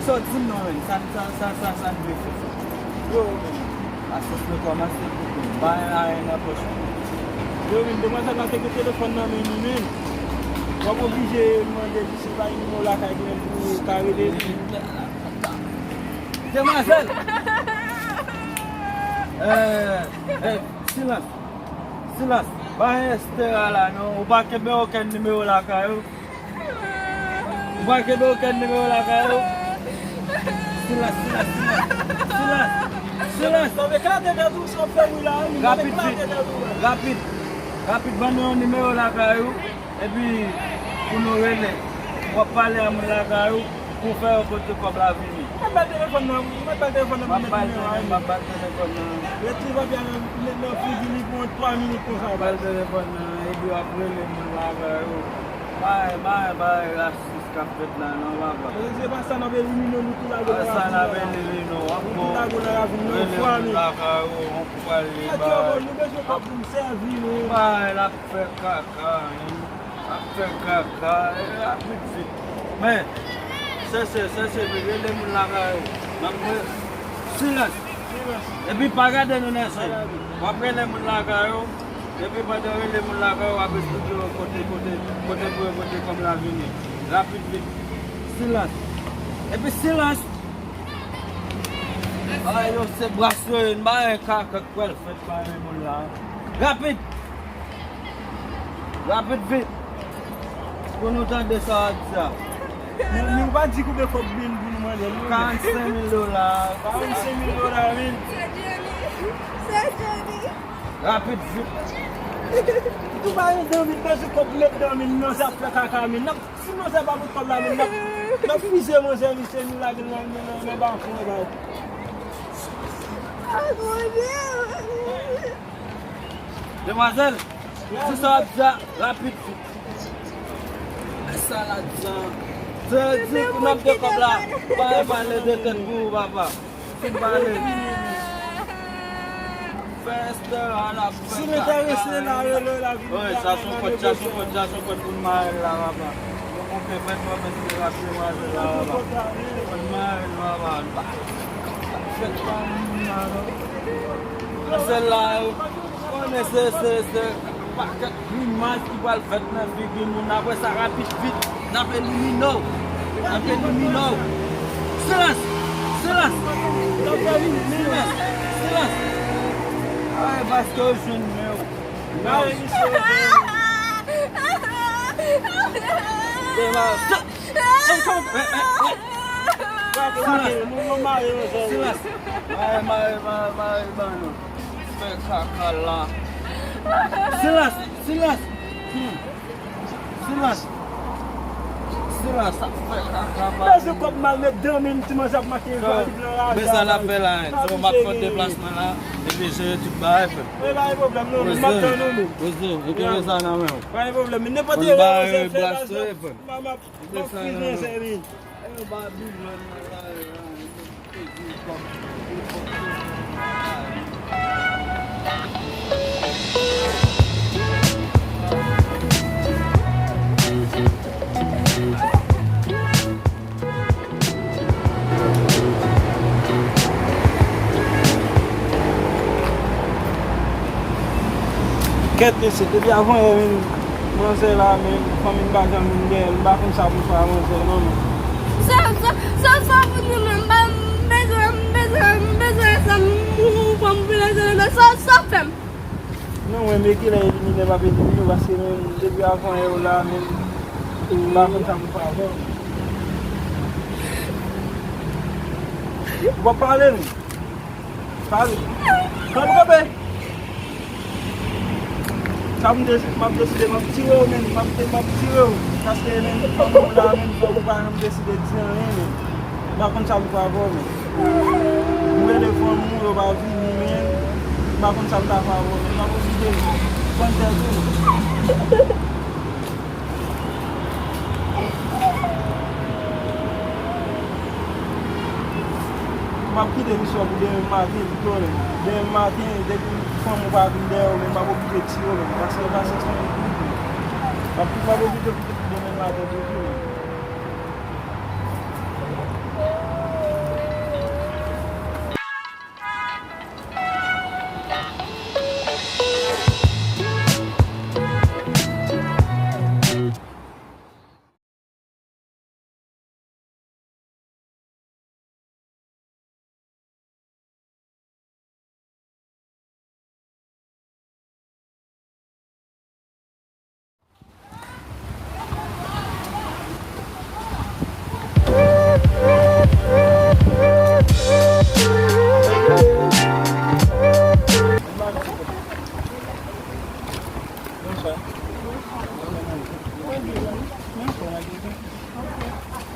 So, dis nou men, sa dwe fè. Yo men, asos me komanse pou bayan a yon aposyon. Yo men, deman sa nan teke telefon nan men men. Wap oblije mwande di se pa yon nou la kay gen pou kare de li. Demanzel! Silas, bayan este ala nou, ou ba kebe oken numero la kayo? Ou ba kebe oken numero la kayo? Silas. Tove kate de dou so fe wila, Rapid ban nou yon numero la kayo, epi pou nou rele, wap pale a moun la kayo, pou fè yon kote kob la vini. Mwen bal telefon nan. Mwen bal telefon nan. Le tri va bien nan fridini pou 3 minutes pou sa. Bal telefon nan, epi wap rele moun la kayo. Baye rasis kap fet la nan wap. Se pa sa nan be lumino nou tou la go la Sa nan be lumino, wap tou la go la ravine nou rele 3 moun minutes. la kayo, wap pale A baye. nou beso kap pou mservi nou. Baye la fè kaka, rapid fit. Men, se rele moun la kayo. Silas. Epi pa gade nou nese. Wap rele moun la kayo. Epi pa de rele moun la kayo, wap studio kote kom la vini. Rapid fit. Silas. Epi Silas. Ay yo se brasyo yon, ba yon kaka kwel fet pa yon moun la. Rapid fit. Pou nou tan de sa ad sa. Mwen pa di kou be kop bin pou nou mande. $45,000. $45,000 min. Rapid fit. Tou ba yon 2000 beso kop lep 2000 non sa fwe kaka min. Si non se pa pou kop la min, nan fize mon servise min la gen nan bankou ne ba. Demoiselle, si sa ad sa, rapid fit. Sa la jan. Se di pou nan de kop la, pa e pale de ten pou papa. Fin pale. Feste ala fwe. Si me terese la relo la vini. Oye, sa son pot pou mare la papa. On pe fet mwen besi rapide mare la papa. Pou mare la papa. Fet pa moun mare. Se la yo, on se paket imaj ki wal fet nan figi moun apwe sa rapid fit. Nape lumino. Silas. Ay, baske yo joun me ou. Silas. Ay, mare bano. Fe kaka la. Silas. Silas, sa fe kaka ba. Beso kop mal met 2000 ti man sap make yon. Besa la fe la, so mak fote deplasman la, epi jere tout ba efe. E ba yon problem nou, mak ton nou nou. Oze, eke besa nan men ou. Ba yon problem, ne pati Oze yon ba se yon fe la blasto sa. efe. Mak fiznen se min. E ba big man la. Kite se, debi avon yon mwanse la men, komin bagan min gen, bakon sa pou fwa mwanse non. Sa pou nou men, bezwen sa moun pou mwen sa fem. Non wè me ki la yon mi deba beti mi nou basi men, debi avon yon la men, bakon sa pou fwa mwen. Wap pale nou? Pale. Kan kope? Mab deside mab tire ou men, mab tire ou. Kaste men, mab la men, mab deside tire men. Bakon sa pou pa avon men. Mwen le fon moun yo ba vini men, bakon sa pou ta pa avon men. Mab deside konter tou. Mab kite misyo pou den matin pito le. Den matin, dek fon mou pa vin de ou men, mab oblige ti ou men. Kase son yon kou. Mab oblige ti ou men matin tou.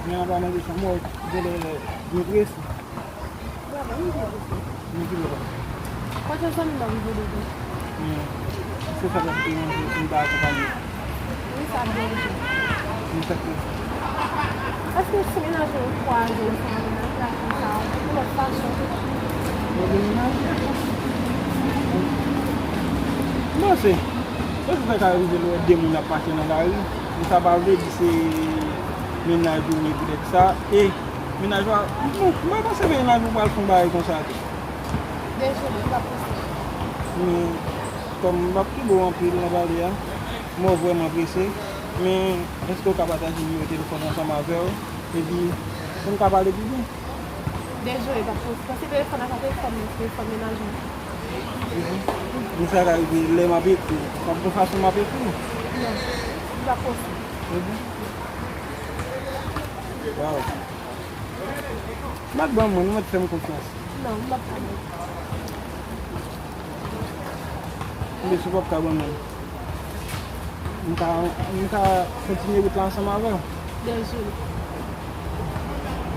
Mais on va manger ça. Moi, je vais me presser. Quantos anos não me deu? Você sabe que não dá para fazer. Não sabe onde. Não sei o que. Acho que esse menino achou um quadro, pra contar. Não é fácil. Não sei. Se você vai arriver no démon na parte dans la rue, vous savez que c'est ménage ou peut-être ça. Et ménage, moi, je pense que ménage ou pas le fond comme ça. Désolé, pas possible. Mais comme ma plus beau en pile dans la vallée, moi vraiment pressé. Mais est-ce que vous pouvez partager le téléphone ensemble avec vous et puis on peut parler plus bien? Désolé, pas possible. Parce que le téléphone à côté, comme le téléphone ménager. Vous savez arriver les m'appeler tout. Comme vous faites m'appeler tout. Non, pas possible. Wow. Mas bom, mano, não te faz confiança. Non, pas possible. Deixa eu ficar bom, mano. Nunca continuer de lançar uma vez. Désolé.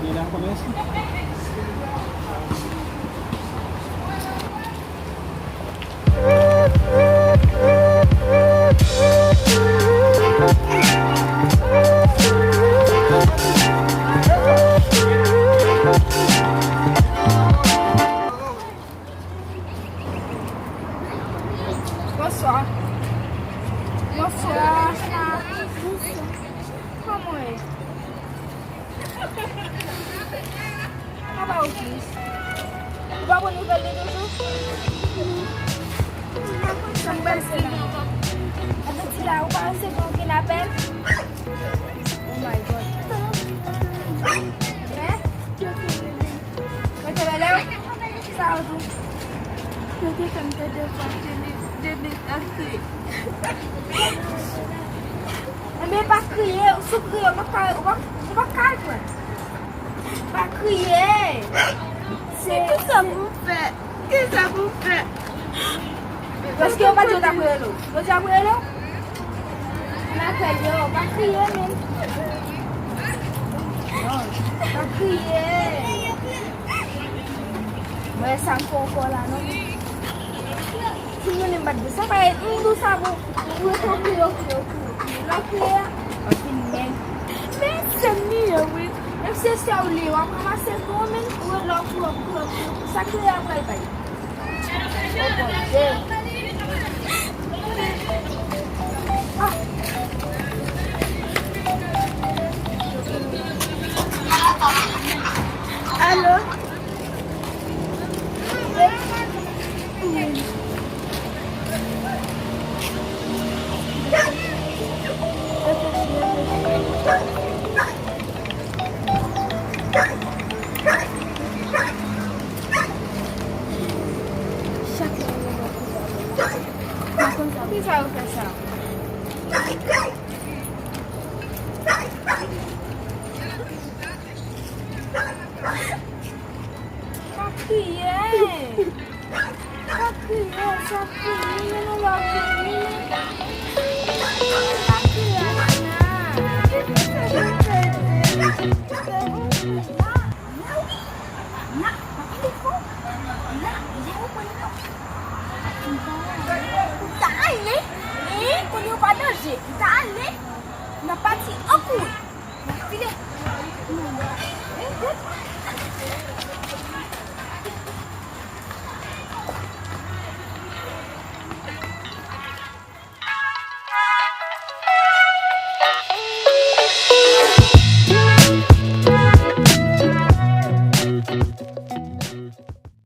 E ele começa. Bonsoir. Bonsoir. Comment est? Ah bah ok. Tu vas avoir une nouvelle de deux jours? Ça me passe là. Tu là, on va rester pour qu'il appelle. Oh my god. Hein? Mettez-le là. Ça va tout. Je vais comme ça de faire mais pas crier, souffrir, on va calmer. Pas crier. C'est que ça vous fait. Qu'est-ce que ça vous fait? Parce qu'on va dire d'après l'eau. On va dire d'après l'eau? On va crier même. Pas crier. Mais ça me fait encore là, non? Si vous n'aimez pas de ça, va être nous savons. Vous êtes crier. Mais c'est mieux, oui. Même si c'est au lit, on va commencer pour nous. Ou alors pour ça crier après. Allô? Qui ça vous fait ça? Pas crier! Pas crier, ça crie, non va crier. Pas crier, n'a pas dit un coup.